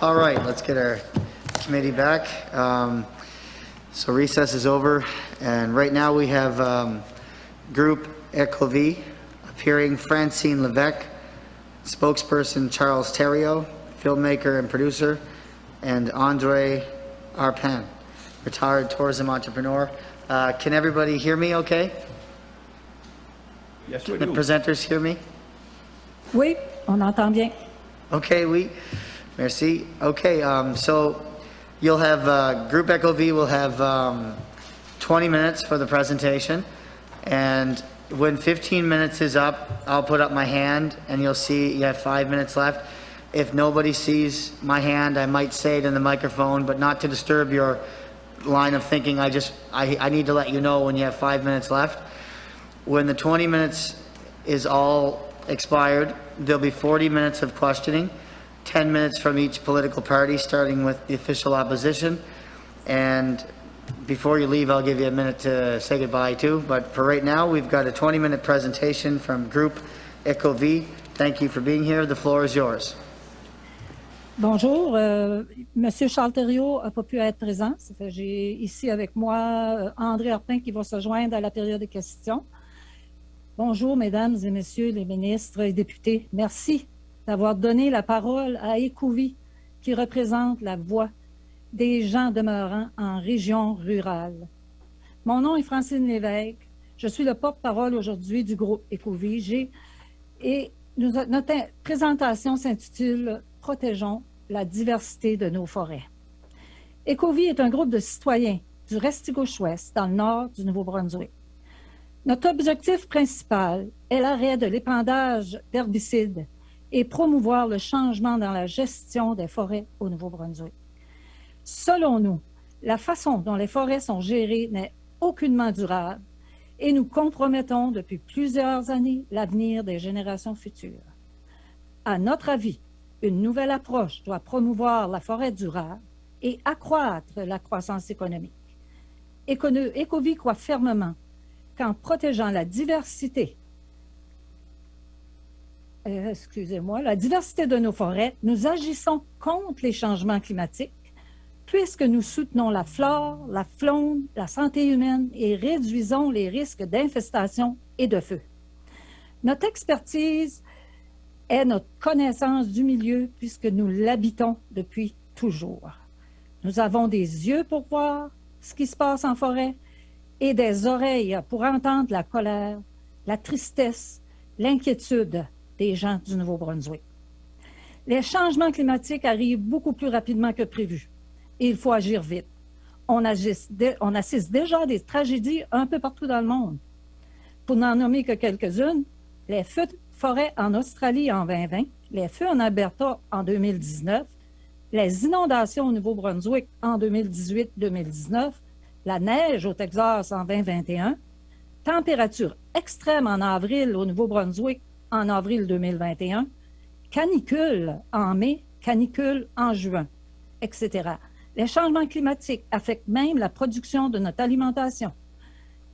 All right, let's get our committee back. So recess is over, and right now we have Group Ecovie appearing Francine Levesque, spokesperson Charles Theriault, filmmaker and producer, and Andre Arpin, retired tourism entrepreneur. Can everybody hear me okay? Yes, we The do. presenters hear me? Oui, on entend bien. Okay, oui. Merci. Okay, so you'll have, Group Ecovie will have 20 minutes for the presentation, and when 15 minutes is up, I'll put up my hand, and you'll see you have 5 minutes left. If nobody sees my hand, I might say it in the microphone, but not to disturb your line of thinking. I need to let you know when you have 5 minutes left. When the 20 minutes is all expired, there'll be 40 minutes of questioning, 10 minutes from each political party, starting with the official opposition. And before you leave, I'll give you a minute to say goodbye too. But for right now, we've got a 20-minute presentation from Group Ecovie. Thank you for being here. The floor is yours. Bonjour, Monsieur Charles Theriault n'a pas pu être présent. J'ai ici avec moi André Arpin qui va se joindre à la période de questions. Bonjour, Mesdames et Messieurs les ministres et députés. Merci d'avoir donné la parole à Ecovie, qui représente la voix des gens demeurant en région rurale. Mon nom est Francine Lévesque. Je suis le porte-parole aujourd'hui du groupe Ecovie. Notre présentation s'intitule « Protégeons la diversité de nos forêts ». Ecovie est un groupe de citoyens du Restigouche-Ouest, dans le nord du Nouveau-Brunswick. Notre objectif principal est l'arrêt de l'épandage d'herbicides et promouvoir le changement dans la gestion des forêts au Nouveau-Brunswick. Selon nous, la façon dont les forêts sont gérées n'est aucunement durable et nous compromettons depuis plusieurs années l'avenir des générations futures. À notre avis, une nouvelle approche doit promouvoir la forêt durable et accroître la croissance économique. Ecovie croit fermement qu'en protégeant la diversité, la diversité de nos forêts, nous agissons contre les changements climatiques puisque nous soutenons la flore, la faune, la santé humaine et réduisons les risques d'infestation et de feu. Notre expertise est notre connaissance du milieu puisque nous l'habitons depuis toujours. Nous avons des yeux pour voir ce qui se passe en forêt et des oreilles pour entendre la colère, la tristesse, l'inquiétude des gens du Nouveau-Brunswick. Les changements climatiques arrivent beaucoup plus rapidement que prévu et il faut agir vite. On assiste déjà à des tragédies un peu partout dans le monde. Pour n'en nommer que quelques-unes, les feux de forêt en Australie en 2020, les feux en Alberta en 2019, les inondations au Nouveau-Brunswick en 2018-2019, la neige au Texas en 2021, température extrême en avril au Nouveau-Brunswick en avril 2021, canicule en mai, canicule en juin, etc. Les changements climatiques affectent même la production de notre alimentation.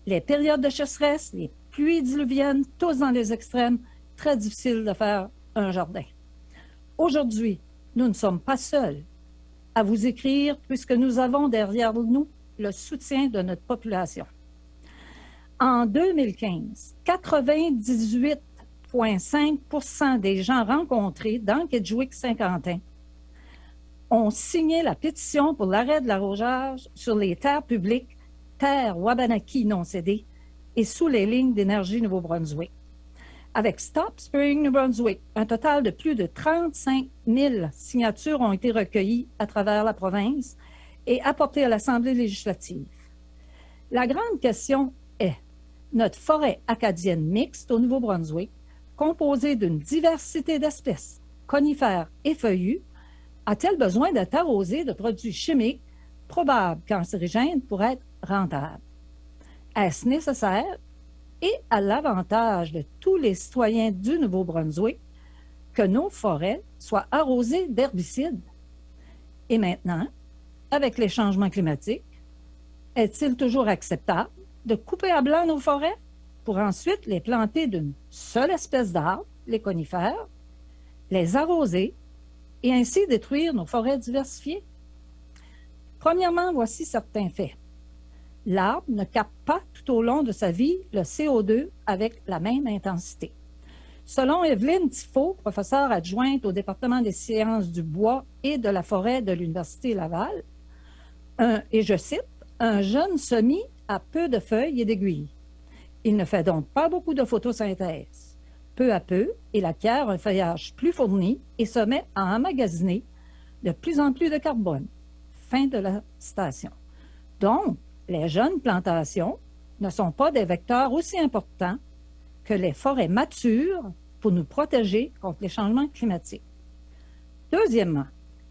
Les périodes de sécheresse, les pluies diluviennes, tous dans les extrêmes, très difficile de faire un jardin. Aujourd'hui, nous ne sommes pas seuls à vous écrire puisque nous avons derrière nous le soutien de notre population. En 2015, 98,5% des gens rencontrés dans Kedgewick-Saint-Quentin ont signé la pétition pour l'arrêt de l'arrosage sur les terres publiques, terres Wabanaki non cédées et sous les lignes d'énergie Nouveau-Brunswick. Avec Stop Spraying New Brunswick, un total de plus de 35 000 signatures ont été recueillies à travers la province et apportées à l'Assemblée législative. La grande question est, notre forêt acadienne mixte au Nouveau-Brunswick, composée d'une diversité d'espèces, conifères et feuillus, a-t-elle besoin d'être arrosée de produits chimiques probables cancérigènes pour être rentable? Est-ce nécessaire et à l'avantage de tous les citoyens du Nouveau-Brunswick que nos forêts soient arrosées d'herbicides? Et maintenant, avec les changements climatiques, est-il toujours acceptable de couper à blanc nos forêts pour ensuite les planter d'une seule espèce d'arbre, les conifères, les arroser et ainsi détruire nos forêts diversifiées? Premièrement, voici certains faits. L'arbre ne capte pas tout au long de sa vie le CO2 avec la même intensité. Selon Evelyne Tifo, professeure adjointe au département des sciences du bois et de la forêt de l'Université Laval, et je cite, « Un jeune semis a peu de feuilles et d'aiguilles. Il ne fait donc pas beaucoup de photosynthèse. Peu à peu, il acquiert un feuillage plus fourni et se met à emmagasiner de plus en plus de carbone. » Fin de la citation. Donc, les jeunes plantations ne sont pas des vecteurs aussi importants que les forêts matures pour nous protéger contre les changements climatiques. Deuxièmement,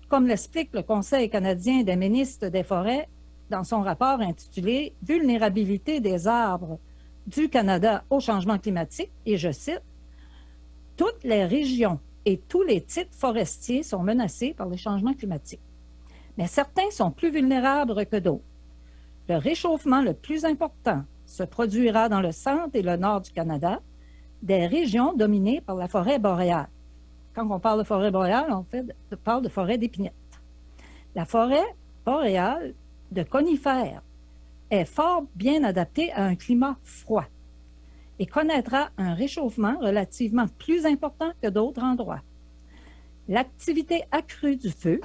comme l'explique le Conseil canadien des ministres des forêts dans son rapport intitulé « Vulnérabilité des arbres du Canada au changement climatique », et je cite, « Toutes les régions et tous les types forestiers sont menacés par les changements climatiques. Mais certains sont plus vulnérables que d'autres. Le réchauffement le plus important se produira dans le centre et le nord du Canada, des régions dominées par la forêt boréale. » Quand on parle de forêt boréale, on parle de forêt d'épinette. La forêt boréale de conifères est fort bien adaptée à un climat froid et connaîtra un réchauffement relativement plus important que d'autres endroits. L'activité accrue du feu,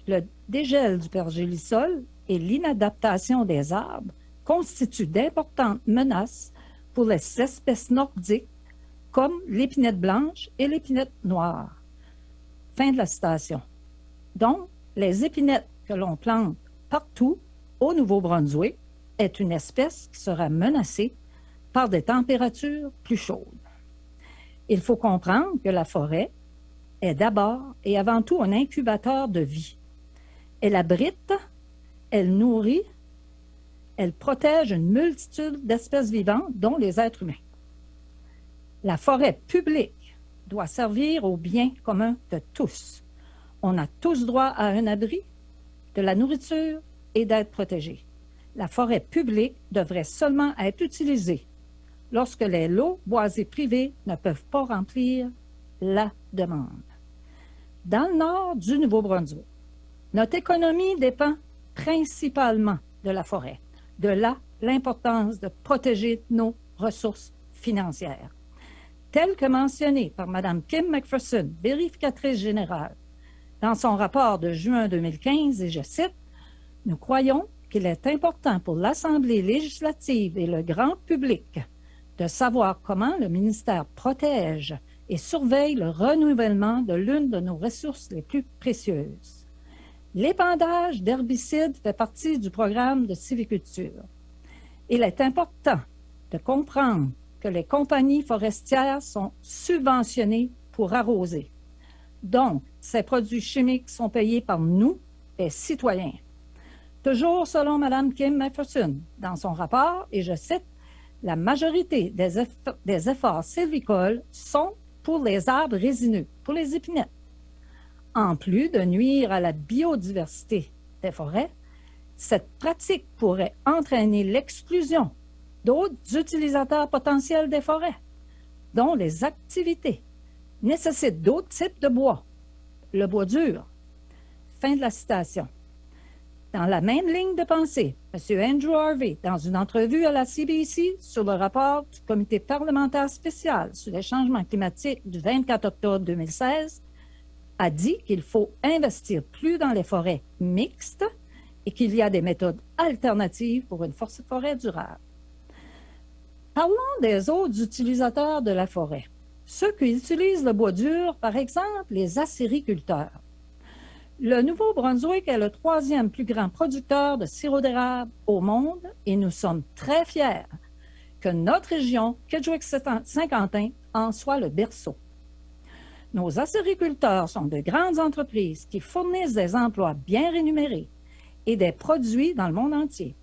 le dégel du pergélisol et l'inadaptation des arbres constituent d'importantes menaces pour les espèces nordiques comme l'épinette blanche et l'épinette noire. Fin de la citation. Donc, les épinettes que l'on plante partout au Nouveau-Brunswick est une espèce qui sera menacée par des températures plus chaudes. Il faut comprendre que la forêt est d'abord et avant tout un incubateur de vie. Elle abrite, elle nourrit, elle protège une multitude d'espèces vivantes, dont les êtres humains. La forêt publique doit servir au bien commun de tous. On a tous droit à un abri, de la nourriture et d'être protégés. La forêt publique devrait seulement être utilisée lorsque les lots boisés privés ne peuvent pas remplir la demande. Dans le nord du Nouveau-Brunswick, notre économie dépend principalement de la forêt. De là, l'importance de protéger nos ressources financières. Tel que mentionné par Mme Kim McPherson, vérificatrice générale, dans son rapport de juin 2015, et je cite, « Nous croyons qu'il est important pour l'Assemblée législative et le grand public de savoir comment le ministère protège et surveille le renouvellement de l'une de nos ressources les plus précieuses. L'épandage d'herbicides fait partie du programme de sylviculture. Il est important de comprendre que les compagnies forestières sont subventionnées pour arroser. Donc, ces produits chimiques sont payés par nous, les citoyens. Toujours selon Mme Kim McPherson, dans son rapport, et je cite, « La majorité des efforts sylvicoles sont pour les arbres résineux, pour les épinettes. En plus de nuire à la biodiversité des forêts, cette pratique pourrait entraîner l'exclusion d'autres utilisateurs potentiels des forêts, dont les activités nécessitent d'autres types de bois, le bois dur. » Fin de la citation. Dans la même ligne de pensée, M. Andrew Harvey, dans une entrevue à la CBC sur le rapport du Comité parlementaire spécial sur les changements climatiques du 24 octobre 2016, a dit qu'il faut investir plus dans les forêts mixtes et qu'il y a des méthodes alternatives pour une forêt durable. Parlons des autres utilisateurs de la forêt. Ceux qui utilisent le bois dur, par exemple, les acériculteurs. Le Nouveau-Brunswick est le 3e plus grand producteur de sirop d'érable au monde et nous sommes très fiers que notre région, Kedgewick-Saint-Quentin, en soit le berceau. Nos acériculteurs sont de grandes entreprises qui fournissent des emplois bien rémunérés et des produits dans le monde entier.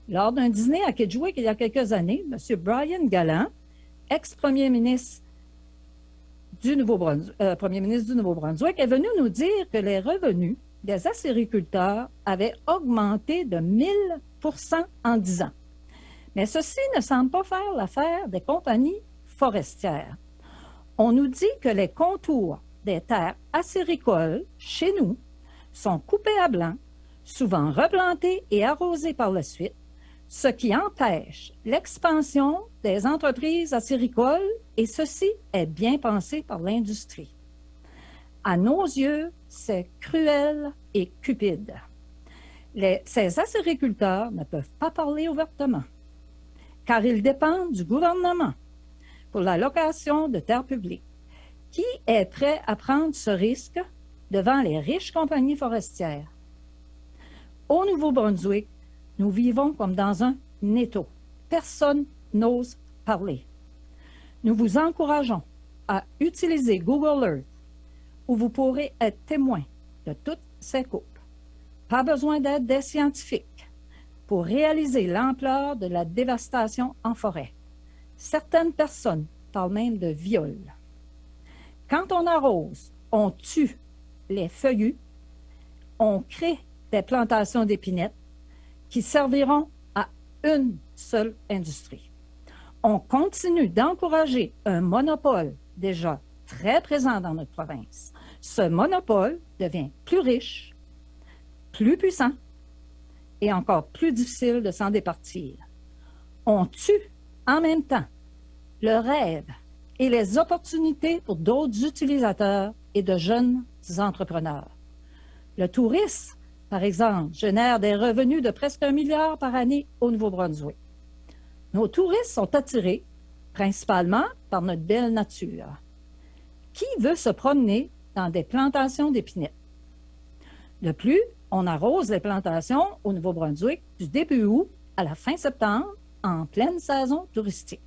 Lors d'un dîner à Kedgewick il y a quelques années, M. Brian Gallant, ex-premier ministre du Nouveau-Brunswick, est venu nous dire que les revenus des acériculteurs avaient augmenté de 1000% en 10 ans. Mais ceci ne semble pas faire l'affaire des compagnies forestières. On nous dit que les contours des terres acéricoles, chez nous, sont coupées à blanc, souvent replantées et arrosées par la suite, ce qui empêche l'expansion des entreprises acéricoles, et ceci est bien pensé par l'industrie. À nos yeux, c'est cruel et cupide. Ces acériculteurs ne peuvent pas parler ouvertement, car ils dépendent du gouvernement pour la location de terres publiques. Qui est prêt à prendre ce risque devant les riches compagnies forestières? Au Nouveau-Brunswick, nous vivons comme dans un étau. Personne n'ose parler. Nous vous encourageons à utiliser Google Earth, où vous pourrez être témoin de toutes ces coupes. Pas besoin d'aide des scientifiques pour réaliser l'ampleur de la dévastation en forêt. Certaines personnes parlent même de viol. Quand on arrose, on tue les feuillus, on crée des plantations d'épinettes qui serviront à une seule industrie. On continue d'encourager un monopole déjà très présent dans notre province. Ce monopole devient plus riche, plus puissant et encore plus difficile de s'en départir. On tue en même temps le rêve et les opportunités pour d'autres utilisateurs et de jeunes entrepreneurs. Le tourisme, par exemple, génère des revenus de presque 1 milliard par année au Nouveau-Brunswick. Nos touristes sont attirés principalement par notre belle nature. Qui veut se promener dans des plantations d'épinettes? De plus, on arrose les plantations au Nouveau-Brunswick du début août à la fin septembre, en pleine saison touristique.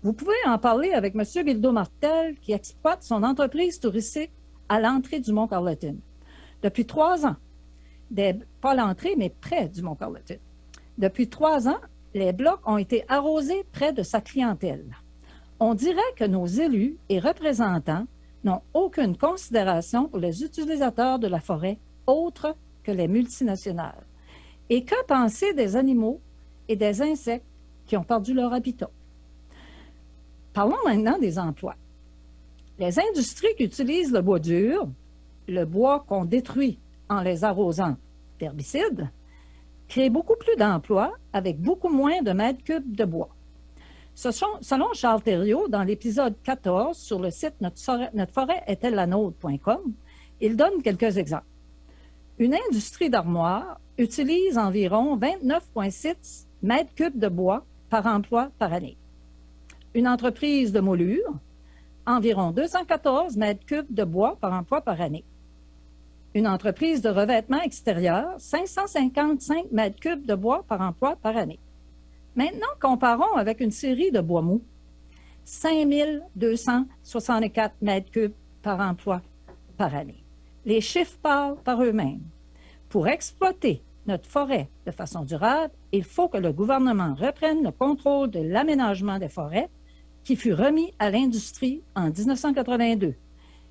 Vous pouvez en parler avec M. Gildo Martel, qui exploite son entreprise touristique à l'entrée du Mont-Carleton. Depuis 3 ans, pas l'entrée, mais près du Mont-Carleton. Depuis 3 ans, les blocs ont été arrosés près de sa clientèle. On dirait que nos élus et représentants n'ont aucune considération pour les utilisateurs de la forêt autres que les multinationales. Et que penser des animaux et des insectes qui ont perdu leur habitat? Parlons maintenant des emplois. Les industries qui utilisent le bois dur, le bois qu'on détruit en les arrosant d'herbicides, créent beaucoup plus d'emplois avec beaucoup moins de mètres cubes de bois. Selon Charles Thériault, dans l'épisode 14 sur le site Notre forêt est-elle la nôtre.com, il donne quelques exemples. Une industrie d'armoires utilise environ 29,6 mètres cubes de bois par emploi par année. Une entreprise de moulure, environ 214 mètres cubes de bois par emploi par année. Une entreprise de revêtement extérieur, 555 mètres cubes de bois par emploi par année. Maintenant, comparons avec une série de bois mous. 5264 mètres cubes par emploi par année. Les chiffres parlent par eux-mêmes. Pour exploiter notre forêt de façon durable, il faut que le gouvernement reprenne le contrôle de l'aménagement des forêts qui fut remis à l'industrie en 1982.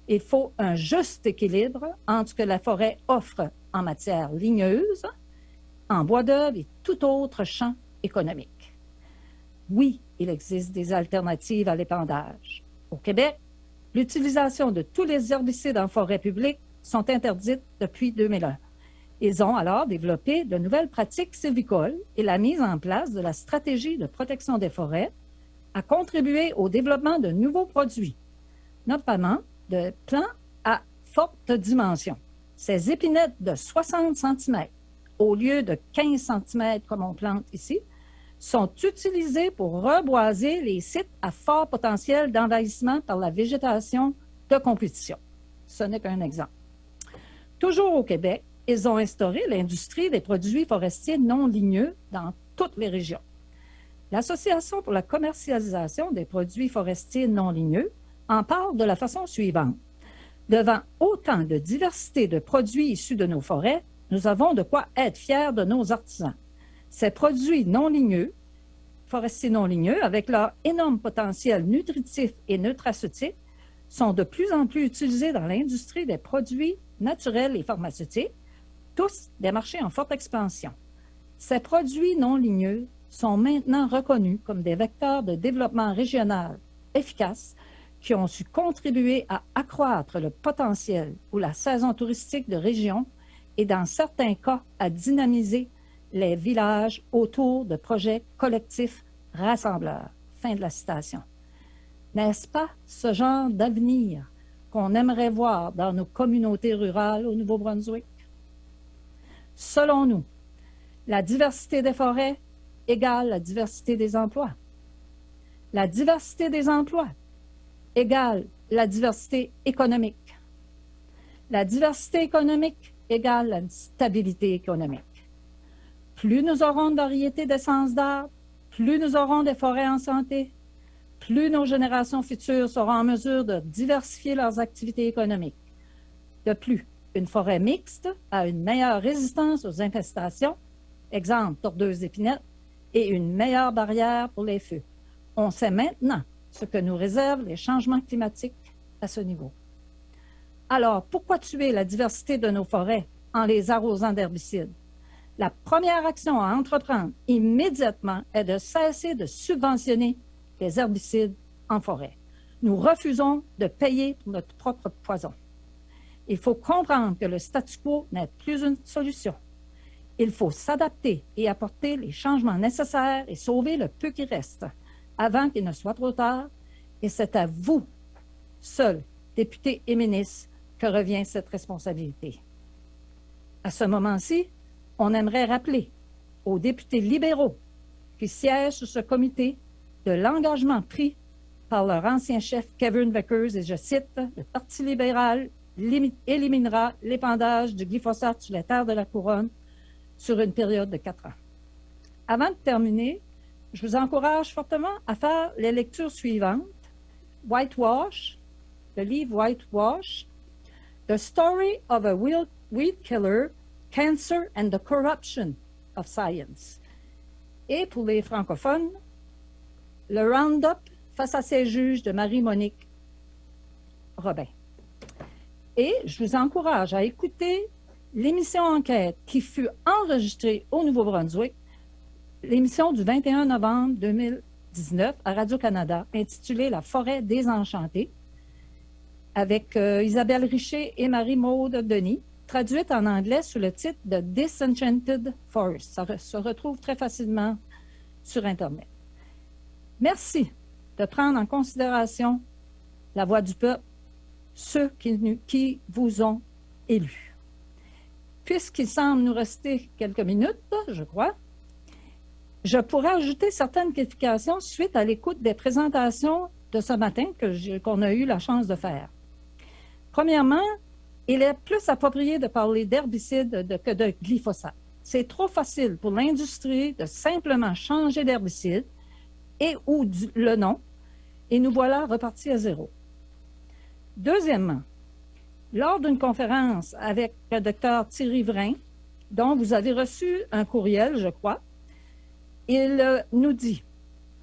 Il faut un juste équilibre entre ce que la forêt offre en matière ligneuse, en bois d'œuvre et tout autre champ économique. Oui, il existe des alternatives à l'épandage. Au Québec, l'utilisation de tous les herbicides en forêt publique sont interdites depuis 2001. Ils ont alors développé de nouvelles pratiques sylvicoles et la mise en place de la stratégie de protection des forêts a contribué au développement de nouveaux produits, notamment de plants à forte dimension. Ces épinettes de 60 cm au lieu de 15 cm comme on plante ici, sont utilisées pour reboiser les sites à fort potentiel d'envahissement par la végétation de compétition. Ce n'est qu'un exemple. Toujours au Québec, ils ont instauré l'industrie des produits forestiers non ligneux dans toutes les régions. L'Association pour la commercialisation des produits forestiers non ligneux en parle de la façon suivante. Devant autant de diversité de produits issus de nos forêts, nous avons de quoi être fiers de nos artisans. Ces produits non ligneux, forestiers non ligneux, avec leur énorme potentiel nutritif et nutraceutique, sont de plus en plus utilisés dans l'industrie des produits naturels et pharmaceutiques, tous des marchés en forte expansion. Ces produits non ligneux sont maintenant reconnus comme des vecteurs de développement régional efficaces qui ont su contribuer à accroître le potentiel ou la saison touristique de région et dans certains cas à dynamiser les villages autour de projets collectifs rassembleurs. Fin de la citation. N'est-ce pas ce genre d'avenir qu'on aimerait voir dans nos communautés rurales au Nouveau-Brunswick? Selon nous, la diversité des forêts égale la diversité des emplois. La diversité des emplois égale la diversité économique. La diversité économique égale la stabilité économique. Plus nous aurons de variétés d'essences d'arbres, plus nous aurons des forêts en santé, plus nos générations futures seront en mesure de diversifier leurs activités économiques. De plus, une forêt mixte a une meilleure résistance aux infestations, exemple tordeuse d'épinettes, et une meilleure barrière pour les feux. On sait maintenant ce que nous réservent les changements climatiques à ce niveau. Alors, pourquoi tuer la diversité de nos forêts en les arrosant d'herbicides? La première action à entreprendre immédiatement est de cesser de subventionner les herbicides en forêt. Nous refusons de payer pour notre propre poison. Il faut comprendre que le statu quo n'est plus une solution. Il faut s'adapter et apporter les changements nécessaires et sauver le peu qui reste avant qu'il ne soit trop tard. Et c'est à vous, seuls, députés et ministres, que revient cette responsabilité. À ce moment-ci, on aimerait rappeler aux députés libéraux qui siègent sur ce comité de l'engagement pris par leur ancien chef Kevin Vickers, et je cite, « Le Parti libéral éliminera l'épandage du glyphosate sur les terres de la Couronne sur une période de 4 ans. » Avant de terminer, je vous encourage fortement à faire les lectures suivantes. Whitewash, le livre Whitewash, The Story of a Weed Killer, Cancer and the Corruption of Science. Et pour les francophones, le Roundup face à ses juges de Marie-Monique Robin. Et je vous encourage à écouter l'émission Enquête qui fut enregistrée au Nouveau-Brunswick, l'émission du 21 novembre 2019 à Radio-Canada, intitulée La forêt désenchantée, avec Isabelle Richer et Marie-Maude Denis, traduite en anglais sous le titre de Disenchanted Forest. Ça se retrouve très facilement sur Internet. Merci de prendre en considération la voix du peuple, ceux qui vous ont élus. Puisqu'il semble nous rester quelques minutes, je crois, je pourrais ajouter certaines qualifications suite à l'écoute des présentations de ce matin qu'on a eu la chance de faire. Premièrement, il est plus approprié de parler d'herbicide que de glyphosate. C'est trop facile pour l'industrie de simplement changer d'herbicide et ou le nom, et nous voilà repartis à zéro. Deuxièmement, lors d'une conférence avec le docteur Thierry Vrain, dont vous avez reçu un courriel, je crois, il nous dit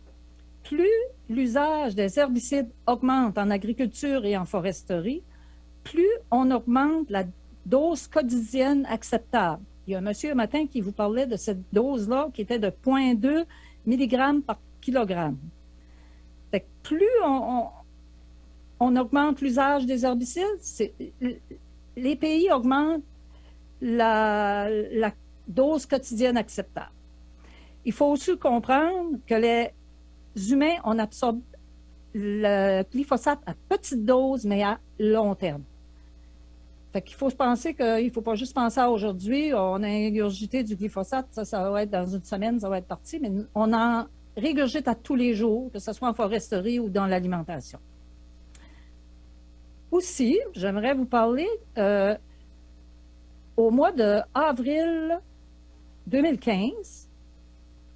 « Plus l'usage des herbicides augmente en agriculture et en foresterie, plus on augmente la dose quotidienne acceptable. » Il y a un monsieur un matin qui vous parlait de cette dose-là qui était de 0,2 mg par kilogramme. Fait que plus on augmente l'usage des herbicides, les pays augmentent la dose quotidienne acceptable. Il faut aussi comprendre que les humains, on absorbe le glyphosate à petite dose, mais à long terme. Fait qu'il faut penser qu'il ne faut pas juste penser à aujourd'hui, on a ingurgité du glyphosate, ça va être dans une semaine, ça va être parti, mais on en régurgite à tous les jours, que ce soit en foresterie ou dans l'alimentation. Aussi, j'aimerais vous parler, au mois d'avril 2015,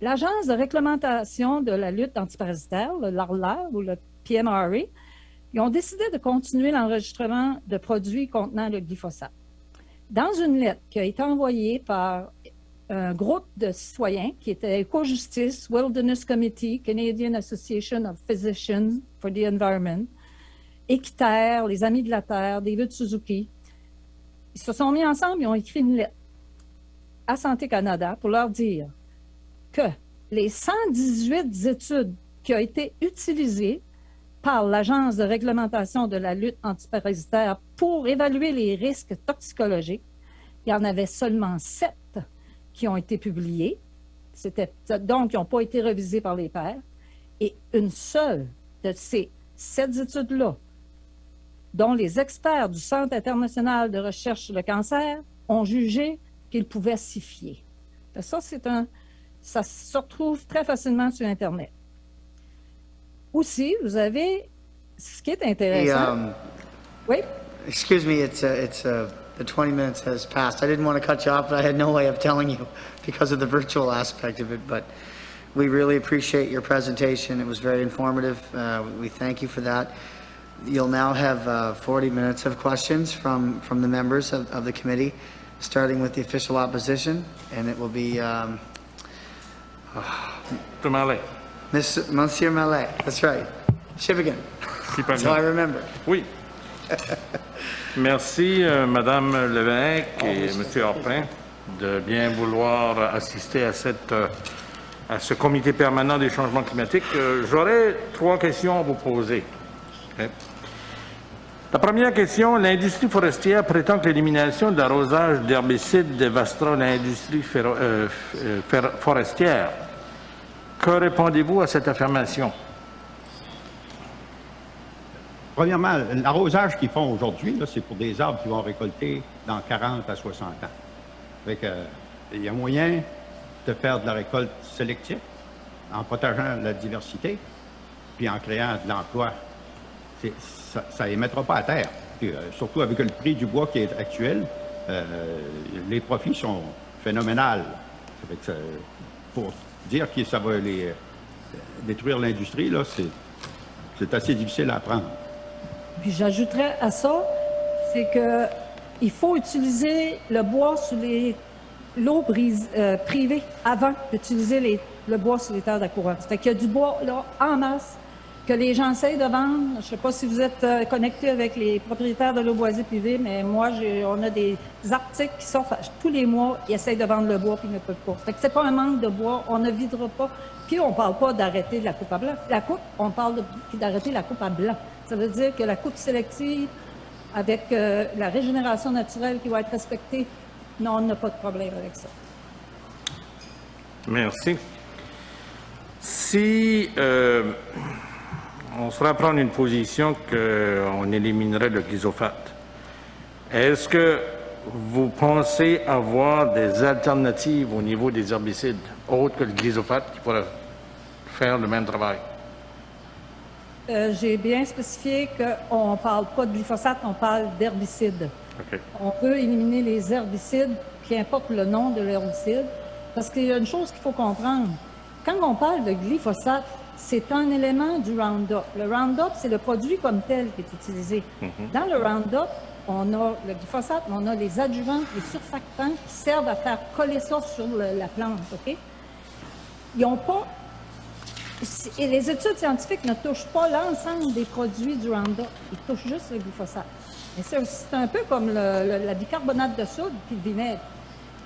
l'Agence de réglementation de la lutte antiparasitaire, le LARLA ou le PMRA, ils ont décidé de continuer l'enregistrement de produits contenant le glyphosate. Dans une lettre qui a été envoyée par un groupe de citoyens qui était Eco-Justice, Wilderness Committee, Canadian Association of Physicians for the Environment, Équiterre, les Amis de la Terre, David Suzuki, ils se sont mis ensemble et ont écrit une lettre à Santé Canada pour leur dire que les 118 études qui ont été utilisées par l'Agence de réglementation de la lutte antiparasitaire pour évaluer les risques toxicologiques. Il y en avait seulement 7 qui ont été publiés. Donc, ils n'ont pas été révisés par les pairs. Et une seule de ces 7 études-là, dont les experts du Centre international de recherche sur le cancer ont jugé qu'ils pouvaient s'y fier. Ça se retrouve très facilement sur Internet. Aussi, vous avez ce qui est intéressant. Oui? Excuse me, the 20 minutes has passed. I didn't want to cut you off, but I had no way of telling you because of the virtual aspect of it. But we really appreciate your presentation. It was very informative. We thank you for that. You'll now have 40 minutes of questions from the members of the committee, starting with the official opposition, and it will be Mr. Mallet. Monsieur Mallet. That's right. Shippigan. That's how I remember. Oui. Merci, Madame Lévesque et Monsieur Orpin, de bien vouloir assister à ce comité permanent des changements climatiques. J'aurais 3 questions à vous poser. Okay. La première question, l'industrie forestière prétend que l'élimination de l'arrosage d'herbicides dévastera l'industrie forestière. Que répondez-vous à cette affirmation? Premièrement, l'arrosage qu'ils font aujourd'hui, c'est pour des arbres qui vont récolter dans 40 à 60 ans. Il y a moyen de faire de la récolte sélective en protégeant la diversité, puis en créant de l'emploi. Ça ne les mettra pas à terre. Puis, surtout avec le prix du bois qui est actuel, les profits sont phénoménaux. Pour dire que ça va détruire l'industrie, là, c'est assez difficile à apprendre. Puis j'ajouterais à ça, c'est qu'il faut utiliser le bois sur l'eau privée avant d'utiliser le bois sur les terres d'accourance. Ça fait qu'il y a du bois là en masse que les gens essayent de vendre. Je ne sais pas si vous êtes connecté avec les propriétaires de l'eau boisée privée, mais moi, on a des articles qui sortent tous les mois. Ils essayent de vendre le bois puis ils ne peuvent pas. Ça fait que c'est pas un manque de bois. On ne videra pas. Puis on ne parle pas d'arrêter de la coupe à blanc. On parle d'arrêter la coupe à blanc. Ça veut dire que la coupe sélective, avec la régénération naturelle qui va être respectée, non, on n'a pas de problème avec ça. Merci. Si on se à prendre une position qu'on éliminerait le glyphosate, est-ce que vous pensez avoir des alternatives au niveau des herbicides autres que le glyphosate qui pourraient faire le même travail? J'ai bien spécifié qu'on ne parle pas de glyphosate, on parle d'herbicide. Okay. On peut éliminer les herbicides, qu'importe le nom de l'herbicide, parce qu'il y a une chose qu'il faut comprendre. Quand on parle de glyphosate, c'est un élément du Roundup. Le Roundup, c'est le produit comme tel qui est utilisé. Dans le Roundup, on a le glyphosate, mais on a les adjuvants, les surfactants qui servent à faire coller ça sur la plante. OK? Ils n'ont pas... Et les études scientifiques ne touchent pas l'ensemble des produits du Roundup. Ils touchent juste le glyphosate. Mais c'est un peu comme la bicarbonate de soude puis le vinaigre.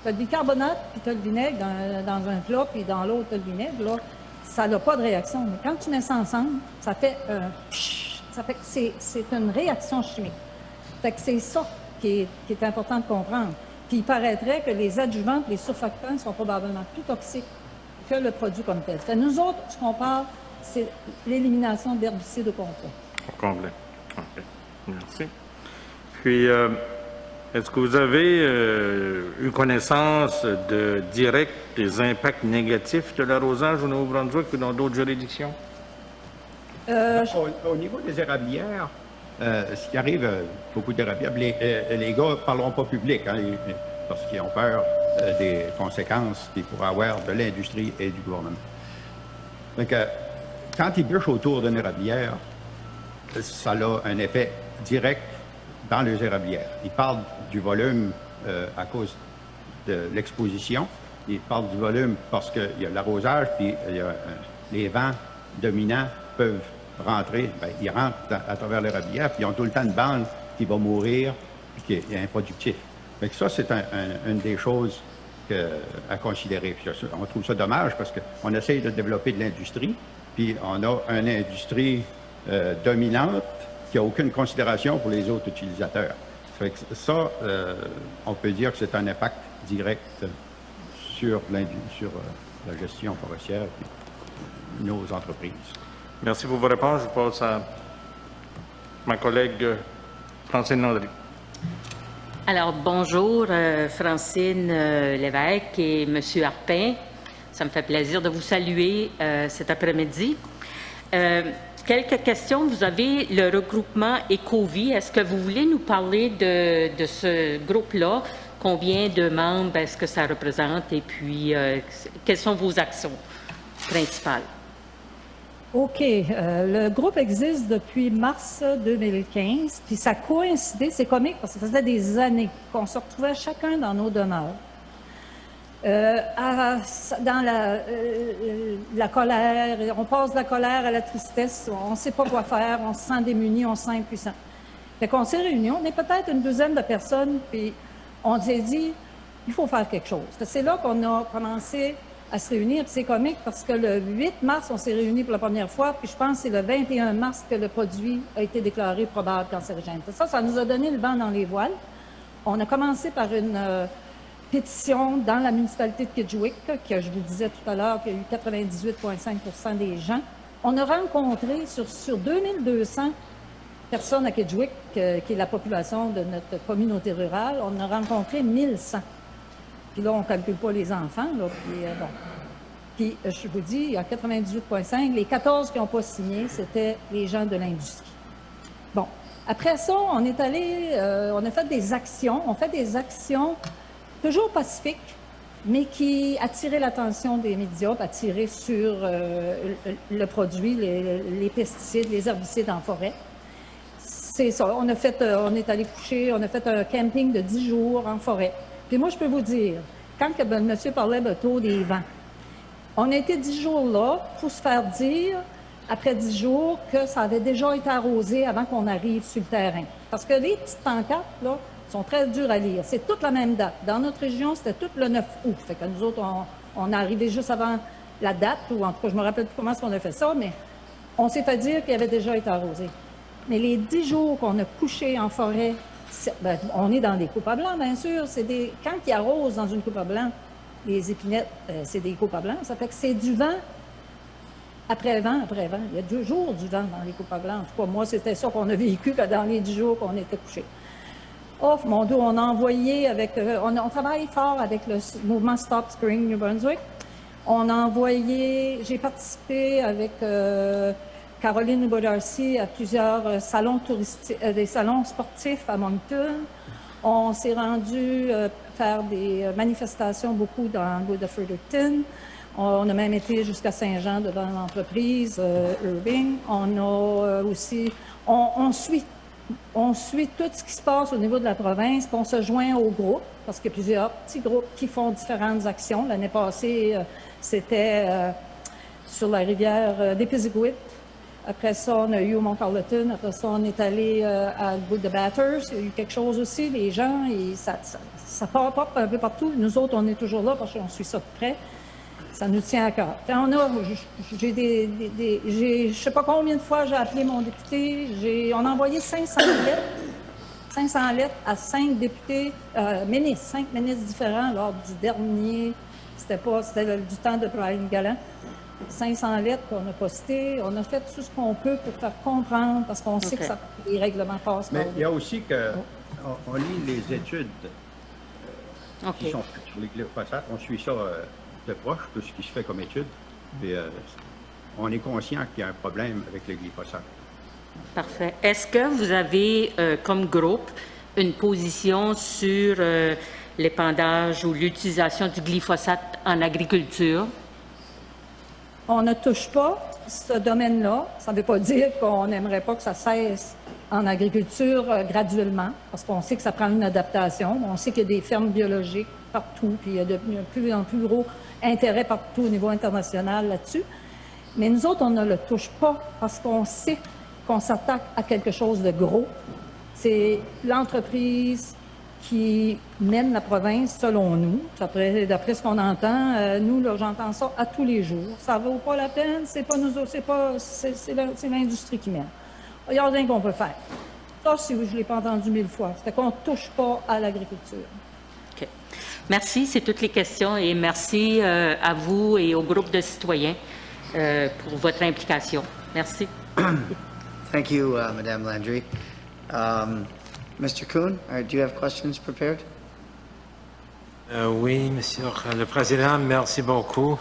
Tu as le bicarbonate puis tu as le vinaigre dans un plat, puis dans l'autre, tu as le vinaigre. Là, ça n'a pas de réaction. Mais quand tu mets ça ensemble, ça fait que c'est une réaction chimique. Fait que c'est ça qui est important de comprendre. Puis il paraîtrait que les adjuvants et les surfactants sont probablement plus toxiques que le produit comme tel. Fait nous autres, ce qu'on parle, c'est l'élimination d'herbicides au complet. Au complet. OK. Merci. Puis, est-ce que vous avez eu connaissance directe des impacts négatifs de l'arrosage au Nouveau-Brunswick ou dans d'autres juridictions? Au niveau des érablières, ce qui arrive, beaucoup d'érablières, les gars ne parleront pas public, hein, parce qu'ils ont peur des conséquences qu'il pourrait avoir de l'industrie et du gouvernement. Donc, quand ils bûchent autour d'une érablière, ça a un effet direct dans les érablières. Ils parlent du volume à cause de l'exposition. Ils parlent du volume parce qu'il y a l'arrosage, puis les vents dominants peuvent rentrer. Bien, ils rentrent à travers l'érablière, puis ils ont tout le temps une bande qui va mourir, puis qui est improductive. Donc ça, c'est une des choses à considérer. Puis on trouve ça dommage parce qu'on essaye de développer de l'industrie, puis on a une industrie dominante qui n'a aucune considération pour les autres utilisateurs. Ça fait que ça, on peut dire que c'est un impact direct sur la gestion forestière et nos entreprises. Merci pour vos réponses. Je passe à ma collègue Francine Landry. Alors, bonjour, Francine Lévesque et M. Harpin. Ça me fait plaisir de vous saluer cet après-midi. Quelques questions. Vous avez le regroupement Ecovie. Est-ce que vous voulez nous parler de ce groupe-là? Combien de membres est-ce que ça représente? Et puis, quelles sont vos actions principales? OK. Le groupe existe depuis mars 2015, puis ça coïncidait, c'est comique parce que ça faisait des années qu'on se retrouvait chacun dans nos demeures. Dans la colère, on passe de la colère à la tristesse, on ne sait pas quoi faire, on se sent démuni, on se sent impuissant. Fait qu'on s'est réunis, on est peut-être une douzaine de personnes, puis on s'est dit, il faut faire quelque chose. C'est là qu'on a commencé à se réunir, puis c'est comique parce que le 8 mars, on s'est réunis pour la première fois, puis je pense que c'est le 21 mars que le produit a été déclaré probable cancérigène. Ça nous a donné le vent dans les voiles. On a commencé par une pétition dans la municipalité de Kedgewick, que je vous disais tout à l'heure qu'il y a eu 98,5 % des gens. On a rencontré sur 2200 personnes à Kedgewick, qui est la population de notre communauté rurale, on a rencontré 1100. Puis là, on ne calcule pas les enfants. Là, puis je vous dis, il y a 98,5. Les 14 qui n'ont pas signé, c'était les gens de l'industrie. Bon. Après ça, on est allé, on a fait des actions. On fait des actions toujours pacifiques, mais qui attiraient l'attention des médias, attiraient sur le produit, les pesticides, les herbicides en forêt. C'est ça. On est allé coucher, on a fait un camping de 10 jours en forêt. Puis moi, je peux vous dire, quand le monsieur parlait de taux des vents, on a été 10 jours là pour se faire dire, après 10 jours, que ça avait déjà été arrosé avant qu'on arrive sur le terrain. Parce que les petites pancartes, là, sont très dures à lire. C'est toute la même date. Dans notre région, c'était tout le 9 août. Fait que nous autres, on est arrivé juste avant la date, ou en tout cas, je ne me rappelle plus comment on a fait ça, mais on s'est fait dire qu'il avait déjà été arrosé. Mais les 10 jours qu'on a couché en forêt, on est dans des coupes à blanc, bien sûr. Quand ils arrosent dans une coupe à blanc, les épinettes, c'est des coupes à blanc. Ça fait que c'est du vent après vent, après vent. Il y a 2 jours du vent dans les coupes à blanc. En tout cas, moi, c'était ça qu'on a vécu dans les 10 jours qu'on était couchés. Oh, mon Dieu, on a envoyé on travaille fort avec le mouvement Stop Spraying New Brunswick. On a envoyé, j'ai participé avec Caroline Bodarcy à plusieurs salons touristiques, des salons sportifs à Moncton. On s'est rendu faire des manifestations beaucoup dans le bout de Fredericton. On a même été jusqu'à Saint-Jean devant l'entreprise Irving. On a aussi, on suit tout ce qui se passe au niveau de la province, puis on se joint au groupe, parce qu'il y a plusieurs petits groupes qui font différentes actions. L'année passée, c'était sur la rivière d'Epiziguit. Après ça, on a eu au Mont-Carleton. Après ça, on est allé à bout de Batters. Il y a eu quelque chose aussi. Les gens, ça part un peu partout. Nous autres, on est toujours là parce qu'on suit ça de près. Ça nous tient à cœur. Je ne sais pas combien de fois j'ai appelé mon député. On a envoyé 500 lettres à 5 députés, ministres, 5 ministres différents lors du dernier, c'était du temps de Brian Gallant. 500 lettres qu'on a postées. On a fait tout ce qu'on peut pour faire comprendre, parce qu'on sait que les règlements passent. Mais il y a aussi qu'on lit les études qui sont faites sur les glyphosates. On suit ça de proche, tout ce qui se fait comme étude. Puis, on est conscient qu'il y a un problème avec le glyphosate. Parfait. Est-ce que vous avez, comme groupe, une position sur l'épandage ou l'utilisation du glyphosate en agriculture? On ne touche pas ce domaine-là. Ça ne veut pas dire qu'on n'aimerait pas que ça cesse en agriculture graduellement, parce qu'on sait que ça prend une adaptation. On sait qu'il y a des fermes biologiques partout, puis il y a de plus en plus gros intérêt partout au niveau international là-dessus. Mais nous autres, on ne le touche pas parce qu'on sait qu'on s'attaque à quelque chose de gros. C'est l'entreprise qui mène la province, selon nous. D'après ce qu'on entend, nous, là, j'entends ça à tous les jours. Ça vaut pas la peine, c'est pas nous autres, c'est l'industrie qui mène. Il n'y a rien qu'on peut faire. Ça, je ne l'ai pas entendu 1000 fois. C'est qu'on ne touche pas à l'agriculture. OK. Merci, c'est toutes les questions et merci à vous et au groupe de citoyens pour votre implication. Merci. Thank you, Madame Landry. Mr. Kuhn, do you have questions prepared? Oui, Monsieur le Président, merci beaucoup.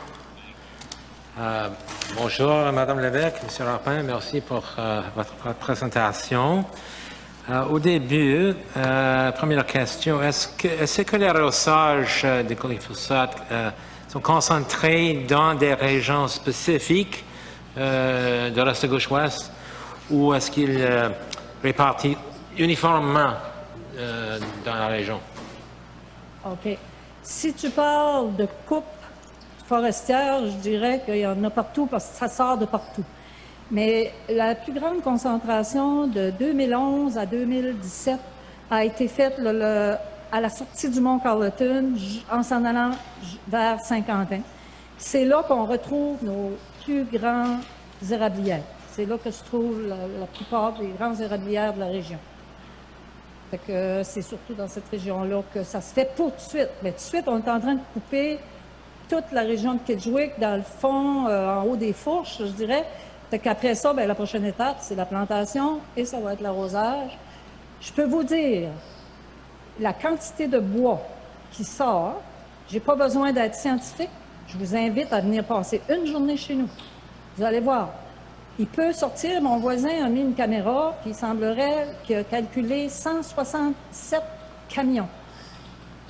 Bonjour, Madame Lévesque, Monsieur Rapin, merci pour votre présentation. Au début, première question, est-ce que les arrosages de glyphosate sont concentrés dans des régions spécifiques de l'Est, gauche, ouest, ou est-ce qu'ils répartis uniformément dans la région? OK. Si tu parles de coupe forestière, je dirais qu'il y en a partout parce que ça sort de partout. Mais la plus grande concentration de 2011 à 2017 a été faite à la sortie du Mont Carleton en s'en allant vers Saint-Quentin. C'est là qu'on retrouve nos plus grands érablières. C'est là que se trouvent la plupart des grands érablières de la région. Fait que c'est surtout dans cette région-là que ça se fait pour tout de suite. Mais tout de suite, on est en train de couper toute la région de Kedgewick, dans le fond, en haut des fourches, je dirais. Fait qu'après ça, bien, la prochaine étape, c'est la plantation et ça va être l'arrosage. Je peux vous dire, la quantité de bois qui sort, j'ai pas besoin d'être scientifique. Je vous invite à venir passer une journée chez nous. Vous allez voir. Il peut sortir, mon voisin a mis une caméra, puis il semblerait qu'il a calculé 167 camions.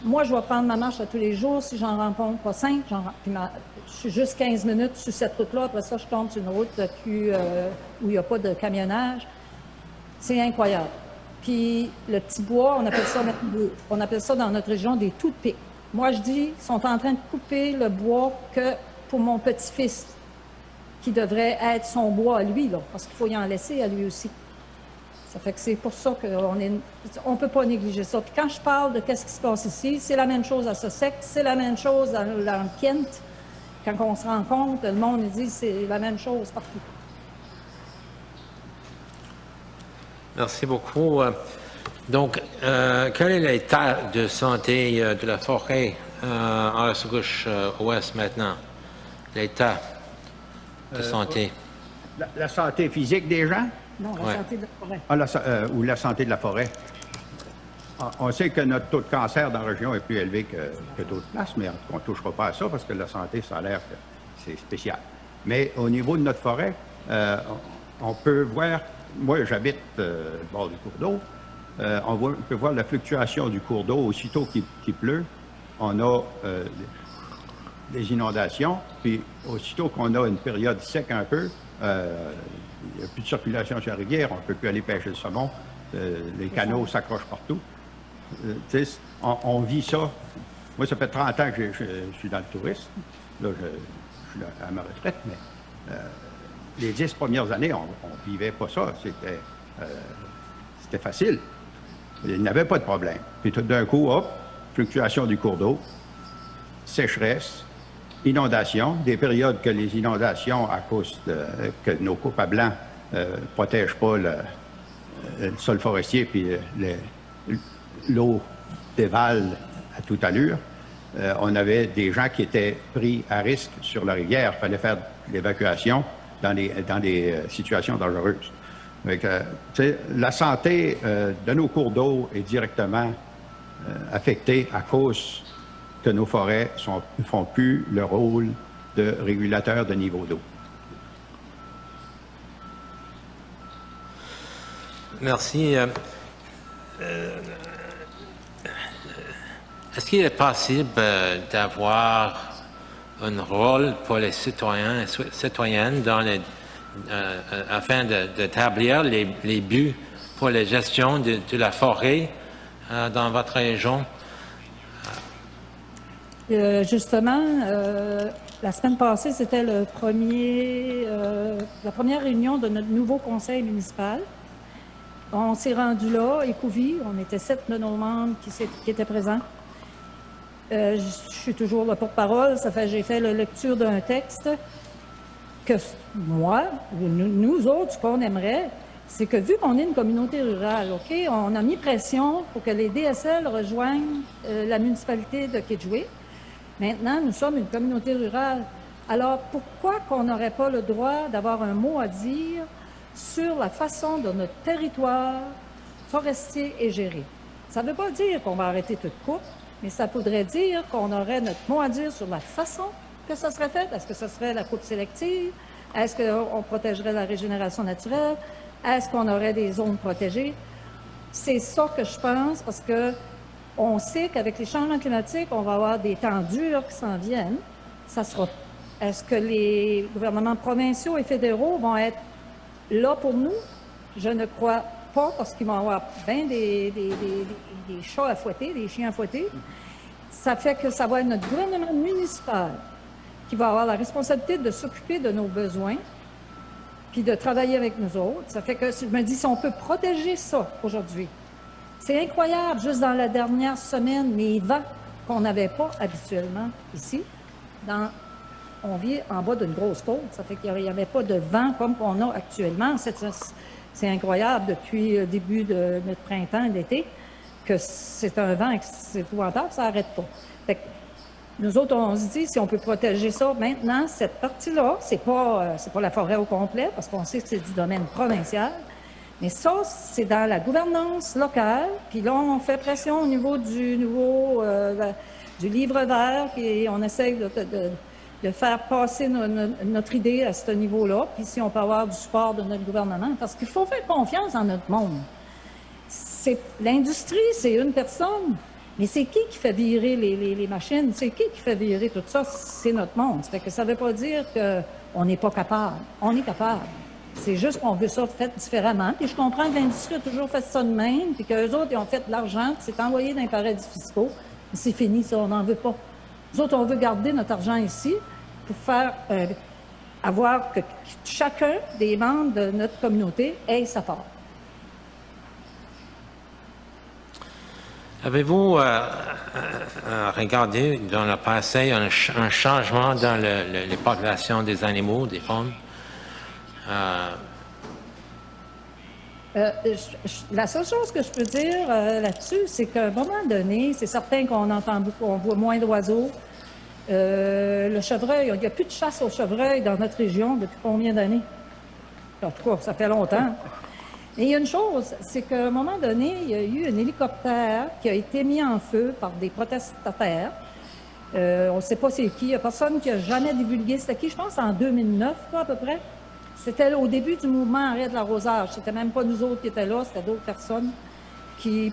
Moi, je vais prendre ma marche à tous les jours. Si j'en rencontre pas 5, je suis juste 15 minutes sur cette route-là. Après ça, je tombe sur une route où il n'y a pas de camionnage. C'est incroyable. Puis le petit bois, on appelle ça dans notre région des tout de pique. Moi, je dis, ils sont en train de couper le bois que pour mon petit-fils, qui devrait être son bois à lui, là, parce qu'il faut y en laisser à lui aussi. Ça fait que c'est pour ça qu'on on peut pas négliger ça. Puis quand je parle de qu'est-ce qui se passe ici, c'est la même chose à Sussex, c'est la même chose dans Kent. Quand on se rend compte, le monde dit c'est la même chose partout. Merci beaucoup. Donc, quel est l'état de santé de la forêt en Est-Gauche ouest maintenant? L'état de santé? La santé physique des gens? Non, la santé de la forêt. Ou la santé de la forêt. On sait que notre taux de cancer dans la région est plus élevé que d'autres places, mais on ne touchera pas à ça parce que la santé, ça a l'air que c'est spécial. Mais au niveau de notre forêt, on peut voir, moi j'habite au bord du cours d'eau, on peut voir la fluctuation du cours d'eau aussitôt qu'il pleut. On a des inondations, puis aussitôt qu'on a une période sec un peu, il n'y a plus de circulation sur la rivière, on ne peut plus aller pêcher le saumon, les canaux s'accrochent partout. On vit ça. Moi, ça fait 30 ans que je suis dans le tourisme. Là, je suis à ma retraite, mais les 10 premières années, on ne vivait pas ça. C'était facile. Il n'y avait pas de problème. Puis tout d'un coup, hop, fluctuation du cours d'eau, sécheresse, inondations, des périodes que les inondations, à cause que nos coupes à blanc ne protègent pas le sol forestier, puis l'eau dévale à toute allure. On avait des gens qui étaient pris à risque sur la rivière. Il fallait faire l'évacuation dans des situations dangereuses. Donc, la santé de nos cours d'eau est directement affectée à cause que nos forêts ne font plus le rôle de régulateur de niveau d'eau. Merci. Est-ce qu'il est possible d'avoir un rôle pour les citoyens et citoyennes afin d'établir les buts pour la gestion de la forêt dans votre région? Justement, la semaine passée, c'était la première réunion de notre nouveau conseil municipal. On s'est rendu là, Écouville, on était 7 de nos membres qui étaient présents. Je suis toujours le porte-parole, j'ai fait la lecture d'un texte que moi, nous autres, ce qu'on aimerait, c'est que vu qu'on est une communauté rurale, OK, on a mis pression pour que les DSL rejoignent la municipalité de Kedgewick. Maintenant, nous sommes une communauté rurale. Alors, pourquoi qu'on n'aurait pas le droit d'avoir un mot à dire sur la façon dont notre territoire forestier est géré? Ça ne veut pas dire qu'on va arrêter toute coupe, mais ça voudrait dire qu'on aurait notre mot à dire sur la façon que ça serait fait. Est-ce que ce serait la coupe sélective? Est-ce qu'on protégerait la régénération naturelle? Est-ce qu'on aurait des zones protégées? C'est ça que je pense, parce que on sait qu'avec les changements climatiques, on va avoir des temps durs qui s'en viennent. Est-ce que les gouvernements provinciaux et fédéraux vont être là pour nous? Je ne crois pas, parce qu'ils vont avoir bien des chats à fouetter, des chiens à fouetter. Ça fait que ça va être notre gouvernement municipal qui va avoir la responsabilité de s'occuper de nos besoins puis de travailler avec nous autres. Ça fait que je me dis, si on peut protéger ça aujourd'hui, c'est incroyable, juste dans la dernière semaine, les vents qu'on n'avait pas habituellement ici. On vit en bas d'une grosse côte, ça fait qu'il n'y avait pas de vent comme qu'on a actuellement. C'est incroyable depuis le début de notre printemps et l'été que c'est un vent, c'est épouvantable, ça n'arrête pas. Fait que nous autres, on se dit, si on peut protéger ça maintenant, cette partie-là, c'est pas la forêt au complet, parce qu'on sait que c'est du domaine provincial, mais ça, c'est dans la gouvernance locale, puis là, on fait pression au niveau du livre vert, puis on essaie de faire passer notre idée à ce niveau-là, puis si on peut avoir du support de notre gouvernement, parce qu'il faut faire confiance en notre monde. L'industrie, c'est une personne, mais c'est qui fait virer les machines? C'est qui fait virer tout ça? C'est notre monde. Ça ne veut pas dire qu'on n'est pas capable. On est capable. C'est juste qu'on veut ça fait différemment. Puis je comprends que l'industrie a toujours fait ça de même, puis qu'eux autres, ils ont fait de l'argent, puis c'est envoyé dans les paradis fiscaux. Mais c'est fini, ça, on n'en veut pas. Nous autres, on veut garder notre argent ici pour faire avoir que chacun des membres de notre communauté ait sa part. Avez-vous regardé dans le passé un changement dans les populations des animaux, des faunes? La seule chose que je peux dire là-dessus, c'est qu'à un moment donné, c'est certain qu'on entend beaucoup, on voit moins d'oiseaux. Le chevreuil, il n'y a plus de chasse au chevreuil dans notre région depuis combien d'années? En tout cas, ça fait longtemps. Mais il y a une chose, c'est qu'à un moment donné, il y a eu un hélicoptère qui a été mis en feu par des protestataires. On ne sait pas c'est qui, il n'y a personne qui a jamais divulgué c'était qui, je pense en 2009 à peu près. C'était au début du mouvement Arrêt de l'arrosage. C'était même pas nous autres qui étaient là, c'était d'autres personnes qui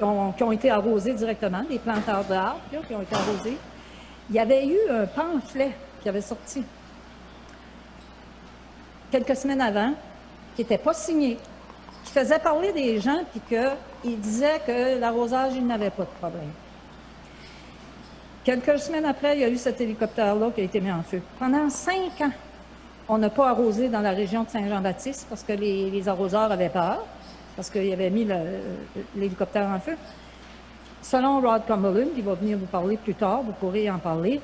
ont été arrosées directement, des planteurs d'arbres qui ont été arrosés. Il y avait eu un pamphlet qui avait sorti quelques semaines avant, qui n'était pas signé, qui faisait parler des gens, puis qu'il disait que l'arrosage, il n'avait pas de problème. Quelques semaines après, il y a eu cet hélicoptère-là qui a été mis en feu. Pendant 5 ans, on n'a pas arrosé dans la région de Saint-Jean-Baptiste parce que les arroseurs avaient peur, parce qu'ils avaient mis l'hélicoptère en feu. Selon Rod Cumberland, il va venir vous parler plus tard, vous pourrez en parler,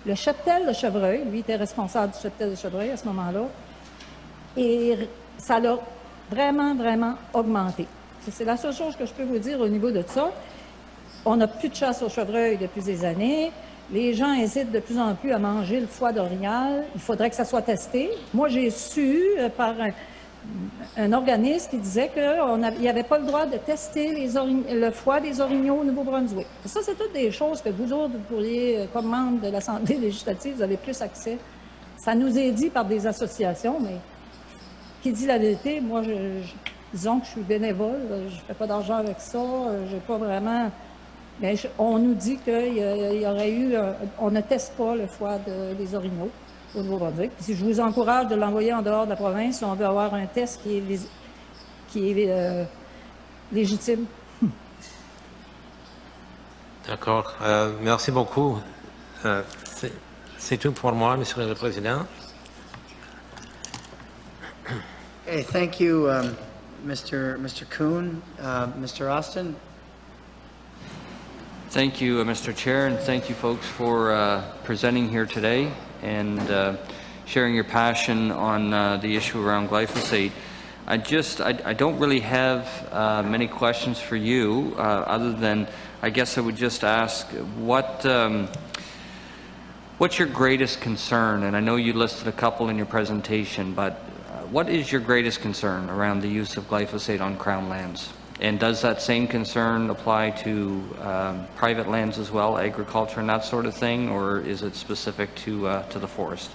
le cheptel de chevreuil, lui était responsable du cheptel de chevreuil à ce moment-là, et ça l'a vraiment, vraiment augmenté. C'est la seule chose que je peux vous dire au niveau de ça. On n'a plus de chasse au chevreuil depuis des années. Les gens hésitent de plus en plus à manger le foie d'orignal. Il faudrait que ça soit testé. Moi, j'ai su par un organisme qui disait qu'il n'y avait pas le droit de tester le foie des orignaux au Nouveau-Brunswick. Ça, c'est toutes des choses que vous autres, vous pourriez, comme membre de l'Assemblée législative, vous avez plus accès. Ça nous est dit par des associations, mais qui dit la vérité, moi, disons que je suis bénévole, je ne fais pas d'argent avec ça, j'ai pas vraiment... Mais on nous dit qu'il y aurait eu... on ne teste pas le foie des orignaux au Nouveau-Brunswick. Si je vous encourage de l'envoyer en dehors de la province, si on veut avoir un test qui est légitime. D'accord. Merci beaucoup. C'est tout pour moi, Monsieur le Président. Hey, thank you, Mr. Kuhn. Mr. Austin? Thank you, Mr. Chair, and thank you folks for presenting here today and sharing your passion on the issue around glyphosate. I don't really have many questions for you, other than I guess I would just ask what's your greatest concern? And I know you listed a couple in your presentation, but what is your greatest concern around the use of glyphosate on Crown lands? And does that same concern apply to private lands as well, agriculture and that sort of thing, or is it specific to the forest?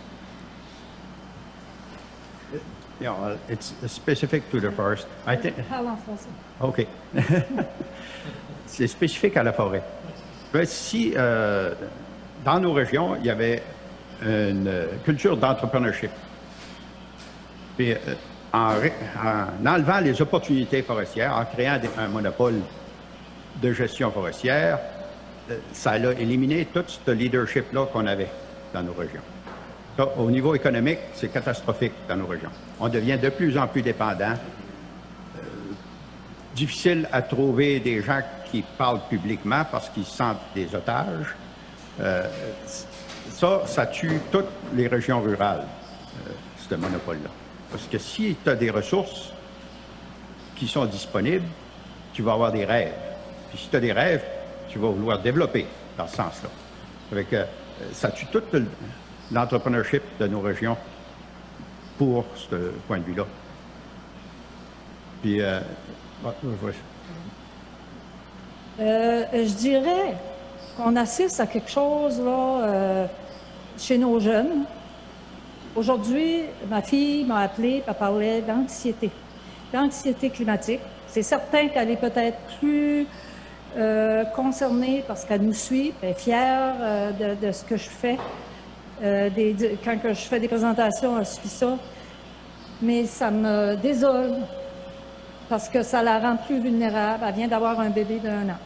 It's specific to the forest. I think. Parle en français. OK. C'est spécifique à la forêt. Si dans nos régions, il y avait une culture d'entrepreneurship, puis en enlevant les opportunités forestières, en créant un monopole de gestion forestière, ça a éliminé tout ce leadership-là qu'on avait dans nos régions. Ça, au niveau économique, c'est catastrophique dans nos régions. On devient de plus en plus dépendant. Difficile à trouver des gens qui parlent publiquement parce qu'ils se sentent des otages. Ça tue toutes les régions rurales, ce monopole-là. Parce que si tu as des ressources qui sont disponibles, tu vas avoir des rêves. Puis si tu as des rêves, tu vas vouloir développer dans ce sens-là. Avec, ça tue tout l'entrepreneurship de nos régions pour ce point de vue-là. Puis, je dirais qu'on assiste à quelque chose là, chez nos jeunes. Aujourd'hui, ma fille m'a appelé et parlait d'anxiété climatique. C'est certain qu'elle est peut-être plus concernée parce qu'elle nous suit, elle est fière de ce que je fais. Quand je fais des présentations, elle suit ça. Mais ça me désole parce que ça la rend plus vulnérable. Elle vient d'avoir un bébé d'1 an.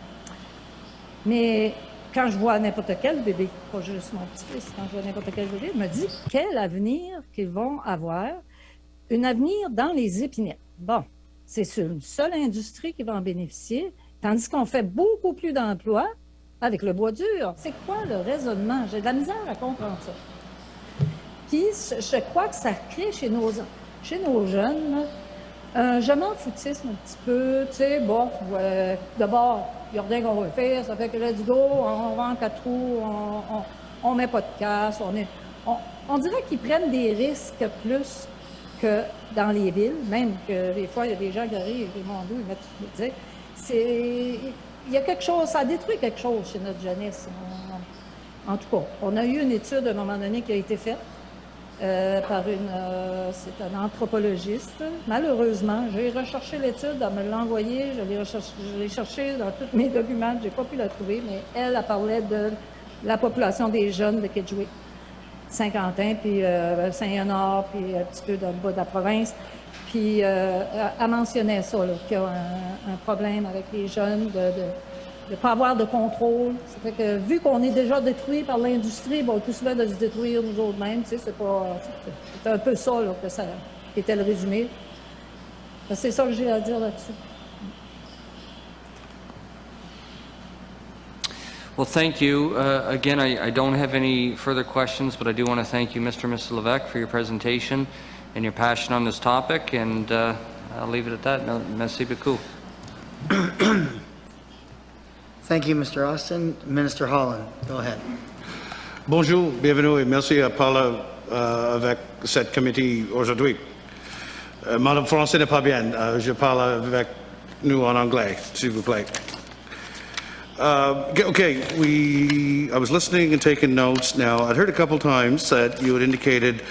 Mais quand je vois n'importe quel bébé, pas juste mon petit-fils, quand je vois n'importe quel bébé, je me dis quel avenir qu'ils vont avoir, un avenir dans les épinettes. Bon, c'est sur une seule industrie qui va en bénéficier, tandis qu'on fait beaucoup plus d'emplois avec le bois dur. C'est quoi le raisonnement? J'ai de la misère à comprendre ça. Puis, je crois que ça crée chez nos jeunes je m'en foutisme un petit peu, tu sais, bon, d'abord, il n'y a rien qu'on va faire, ça fait que let's go, on va en 4 roues, on met pas de casse, on dirait qu'ils prennent des risques plus que dans les villes, même que des fois, il y a des gens qui arrivent, ils vont d'où, ils mettent, il y a quelque chose, ça détruit quelque chose chez notre jeunesse. En tout cas, on a eu une étude à un moment donné qui a été faite par c'est un anthropologiste. Malheureusement, j'ai recherché l'étude, elle me l'a envoyée, je l'ai cherché dans tous mes documents, je n'ai pas pu la trouver, mais elle parlait de la population des jeunes de Kedgewick, Saint-Quentin, puis Saint-Léonard, puis un petit peu dans le bas de la province. Puis elle mentionnait ça, qu'il y a un problème avec les jeunes de ne pas avoir de contrôle. Ça fait que vu qu'on est déjà détruit par l'industrie, bon, tout cela de se détruire nous autres mêmes, tu sais, c'est un peu ça, là, que ça était le résumé. C'est ça que j'ai à dire là-dessus. Well, thank you. Again, I don't have any further questions, but I do want to thank you, Mr. and Mrs. Levesque, for your presentation and your passion on this topic, and I'll leave it at that. Merci beaucoup. Thank you, Mr. Austin. Minister Holland, go ahead. Bonjour, bienvenue et merci à parler avec cette comité aujourd'hui. Mon français n'est pas bien, je parle avec nous en anglais, s'il vous plaît. Okay, I was listening and taking notes. Now, I'd heard a couple times that you had indicated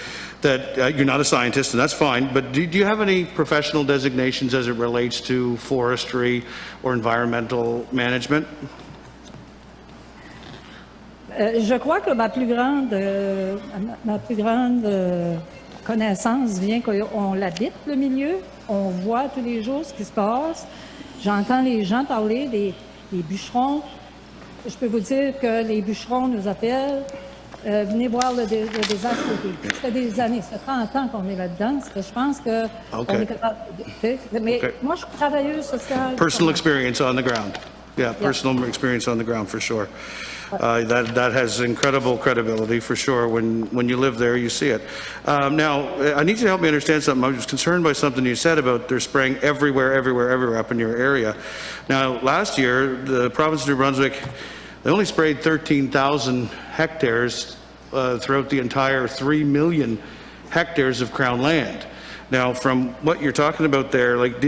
that you're not a scientist, and that's fine, but do you have any professional designations as it relates to forestry or environmental management? Je crois que ma plus grande connaissance vient qu'on l'habite, le milieu, on voit tous les jours ce qui se passe. J'entends les gens parler des bûcherons. Je peux vous dire que les bûcherons nous appellent venez voir le désastre. Ça fait des années, ça fait 30 ans qu'on est là-dedans. Je pense que OK. on est capable de... Mais OK. moi, je suis travailleuse sociale. Personal experience on the ground. Yeah, personal experience on the ground, for sure. That has incredible credibility, for sure. When you live there, you see it. Now, I need you to help me understand something. I was concerned by something you said about they're spraying everywhere up in your area. Now, last year, the province of New Brunswick, they only sprayed 13,000 hectares throughout the entire 3 million hectares of Crown land. Now, from what you're talking about there, like,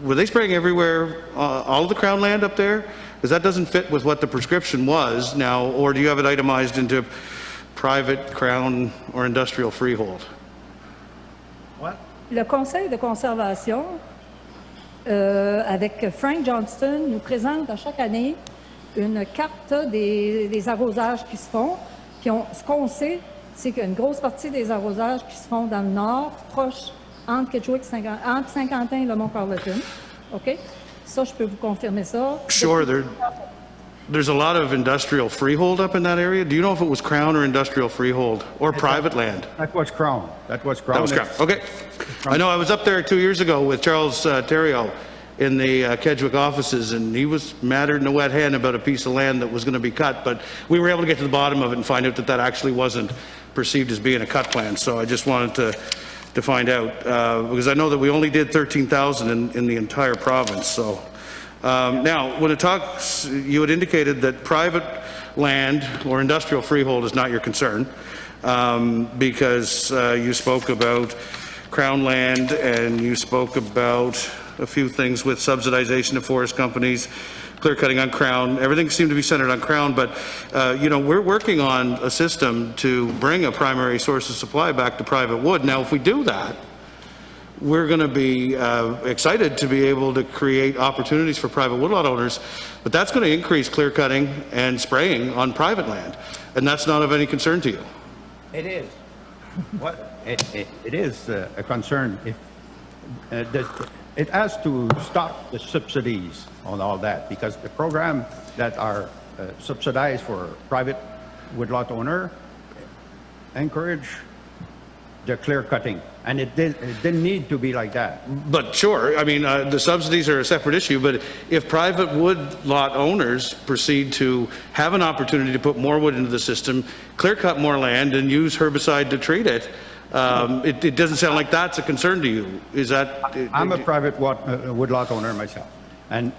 were they spraying everywhere, all of the Crown land up there? Because that doesn't fit with what the prescription was now, or do you have it itemized into private, Crown, or industrial freehold? Le Conseil de conservation, avec Frank Johnston, nous présente à chaque année une carte des arrosages qui se font. Puis ce qu'on sait, c'est qu'il y a une grosse partie des arrosages qui se font dans le nord, proche entre Kedgewick, entre Saint-Quentin et le Mont-Carleton. OK? Ça, je peux vous confirmer ça. Sure, there's a lot of industrial freehold up in that area. Do you know if it was Crown or industrial freehold or private land? That was Crown. That was Crown. That was Crown, okay. I know, I was up there 2 years ago with Charles Theriault in the Kedgewick offices, and he was madder than a wet hen about a piece of land that was going to be cut, but we were able to get to the bottom of it and find out that that actually wasn't perceived as being a cut plan, so I just wanted to find out, because I know that we only did 13,000 in the entire province, so. Now, when it talks, you had indicated that private land or industrial freehold is not your concern, because you spoke about Crown land and you spoke about a few things with subsidization of forest companies, clear cutting on Crown. Everything seemed to be centered on Crown, but you know, we're working on a system to bring a primary source of supply back to private wood. Now, if we do that, we're going to be excited to be able to create opportunities for private woodlot owners, but that's going to increase clear cutting and spraying on private land, and that's not of any concern to you. It is. It is a concern. If it has to stop the subsidies on all that, because the program that are subsidized for private woodlot owner encourage the clear cutting, and it didn't need to be like that. But sure, I mean, the subsidies are a separate issue, but if private wood lot owners proceed to have an opportunity to put more wood into the system, clear cut more land and use herbicide to treat it, it doesn't sound like that's a concern to you. Is that? I'm a private woodlot owner myself, and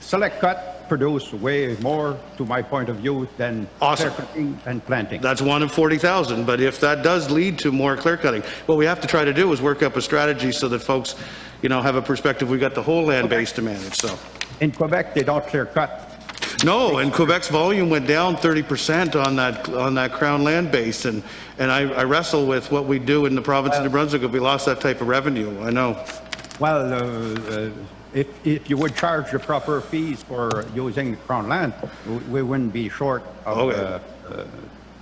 Select Cut produce way more, to my point of view, than Awesome. clear cutting and planting. That's one of 40,000, but if that does lead to more clear cutting, what we have to try to do is work up a strategy so that folks, you know, have a perspective. We've got the whole land base to manage, so. In Quebec, they don't clear cut. No, and Quebec's volume went down 30% on that Crown land base, and I wrestle with what we do in the province of New Brunswick if we lost that type of revenue. I know. Well, if you would charge the proper fees for using Crown land, we wouldn't be short of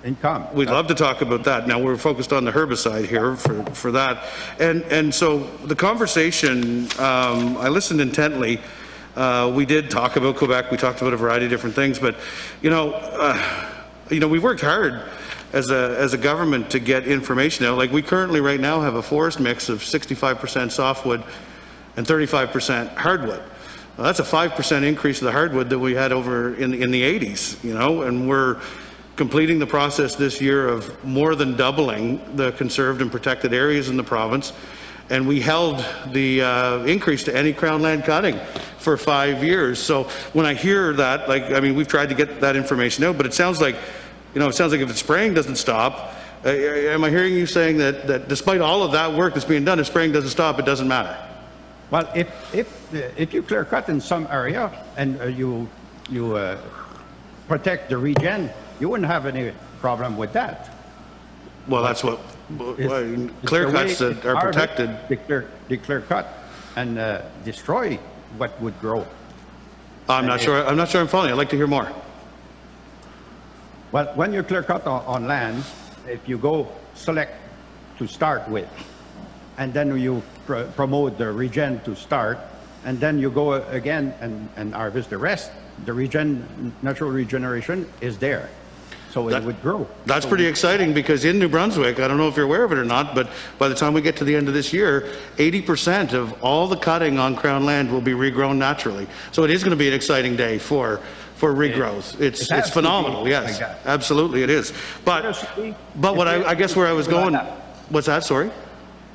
income. We'd love to talk about that. Now, we're focused on the herbicide here for that. And so the conversation, I listened intently. We did talk about Quebec. We talked about a variety of different things, but, you know, we've worked hard as a government to get information out. Like, we currently right now have a forest mix of 65% softwood and 35% hardwood. Well, that's a 5% increase of the hardwood that we had over in the 80s, you know, and we're completing the process this year of more than doubling the conserved and protected areas in the province. And we held the increase to any Crown land cutting for 5 years. So when I hear that, like, I mean, we've tried to get that information out, but it sounds like, you know, if the spraying doesn't stop, am I hearing you saying that despite all of that work that's being done, if spraying doesn't stop, it doesn't matter? Well, if you clear cut in some area and you protect the regen, you wouldn't have any problem with that. Well, that's what clear cuts that are protected. They clear cut and destroy what would grow. I'm not sure I'm following. I'd like to hear more. Well, when you clear cut on land, if you go select to start with, and then you promote the regen to start, and then you go again and harvest the rest, the natural regeneration is there. so it would grow. That's pretty exciting, because in New Brunswick, I don't know if you're aware of it or not, but by the time we get to the end of this year, 80% of all the cutting on Crown land will be regrown naturally. So it is going to be an exciting day for regrowth. It has It's to phenomenal, be yes. like that. Absolutely, it is. But what I guess where I was going, what's that, sorry?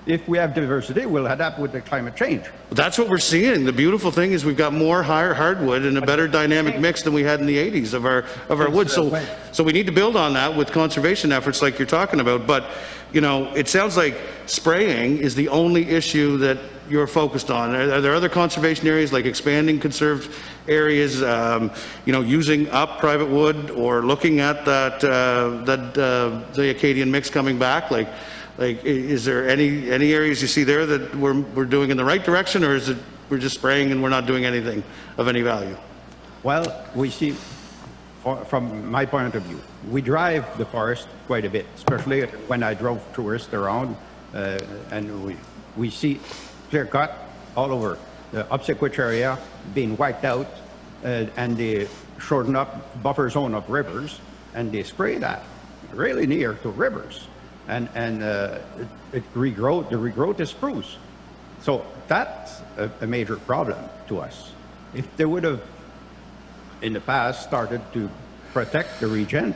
If we have diversity, we'll adapt with the climate change. That's what we're seeing. The beautiful thing is we've got more hardwood and a better dynamic mix than we had in the 80s of our wood. So we need to build on that with conservation efforts like you're talking about. But, you know, it sounds like spraying is the only issue that you're focused on. Are there other conservation areas like expanding conserved areas, you know, using up private wood, or looking at the Acadian mix coming back? Like, is there any areas you see there that we're doing in the right direction, or is it we're just spraying and we're not doing anything of any value? Well, we see, from my point of view, we drive the forest quite a bit, especially when I drove tourists around, and we see clear cut all over the Upsequitch area being wiped out, and they shorten up buffer zone of rivers, and they spray that really near to rivers. And the regrowth is spruce. So that's a major problem to us. If they would have, in the past, started to protect the region,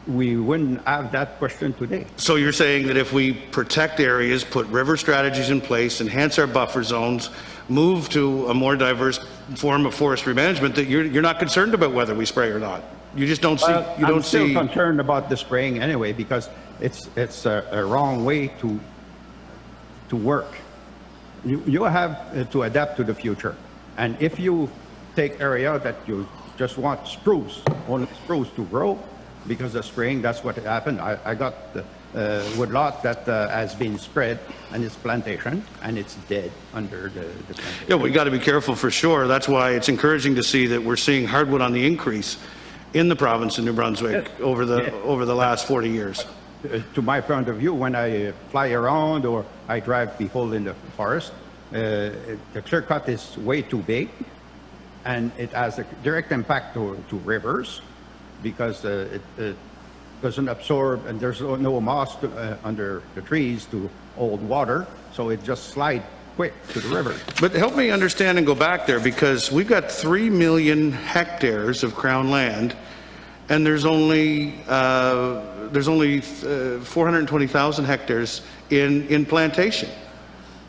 we wouldn't have that question today. So you're saying that if we protect areas, put river strategies in place, enhance our buffer zones, move to a more diverse form of forestry management, that you're not concerned about whether we spray or not? You just don't see, Well, I'm still concerned about the spraying anyway, because it's a wrong way to work. You have to adapt to the future. And if you take area that you just want spruce, only spruce to grow, because of spraying, that's what happened. I got the woodlot that has been spread, and it's plantation, and it's dead under the plantation. Yeah, we got to be careful for sure. That's why it's encouraging to see that we're seeing hardwood on the increase in the province of New Brunswick over the last 40 years. To my point of view, when I fly around or I drive people in the forest, the clear cut is way too big, and it has a direct impact to rivers, because it doesn't absorb, and there's no moss under the trees to hold water, so it just slides quick to the river. But help me understand and go back there, because we've got 3 million hectares of Crown land, and there's only 420,000 hectares in plantation.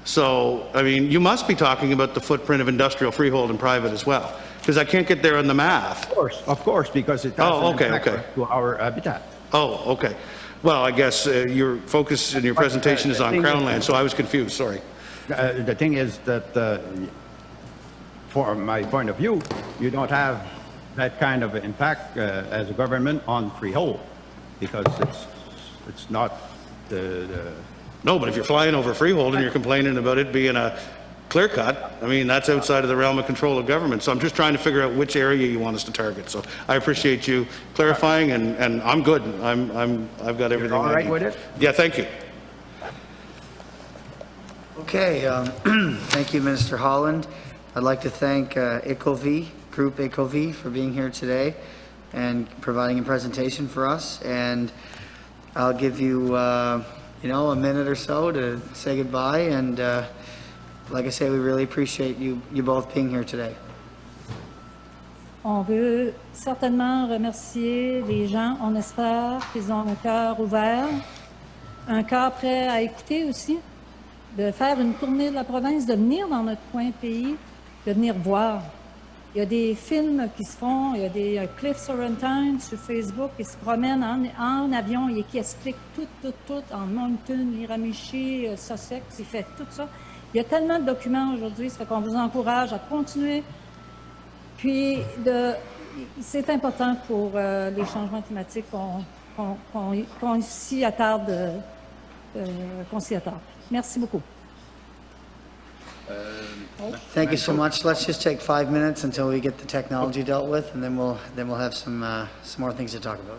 So, I mean, you must be talking about the footprint of industrial, freehold, and private as well, because I can't get there on the math. Of course, because it has an impact to our habitat. Oh, okay. Well, I guess your focus in your presentation is on Crown land, so I was confused, sorry. The thing is that, from my point of view, you don't have that kind of impact as a government on freehold, because it's not the No, but if you're flying over freehold and you're complaining about it being a clear cut, I mean, that's outside of the realm of control of government. So I'm just trying to figure out which area you want us to target. So I appreciate you clarifying, and I'm good. I've got everything. all right with it? Yeah, thank you. Okay, thank you, Minister Holland. I'd like to thank Group Ecovie for being here today and providing a presentation for us. And I'll give you, you know, a minute or so to say goodbye. And like I say, we really appreciate you both being here today. On veut certainement remercier les gens. On espère qu'ils ont un cœur ouvert, un cœur prêt à écouter aussi, de faire une tournée de la province, de venir dans notre coin pays, de venir voir. Il y a des films qui se font, il y a des Cliff Sorrentine sur Facebook qui se promènent en avion et qui expliquent tout en Moncton, Miramichi, Sussex, il fait tout ça. Il y a tellement de documents aujourd'hui, ça fait qu'on vous encourage à continuer. Puis, c'est important pour les changements climatiques qu'on s'y attarde. Merci beaucoup. Thank you so much. Let's just take 5 minutes until we get the technology dealt with, and then we'll have some more things to talk about.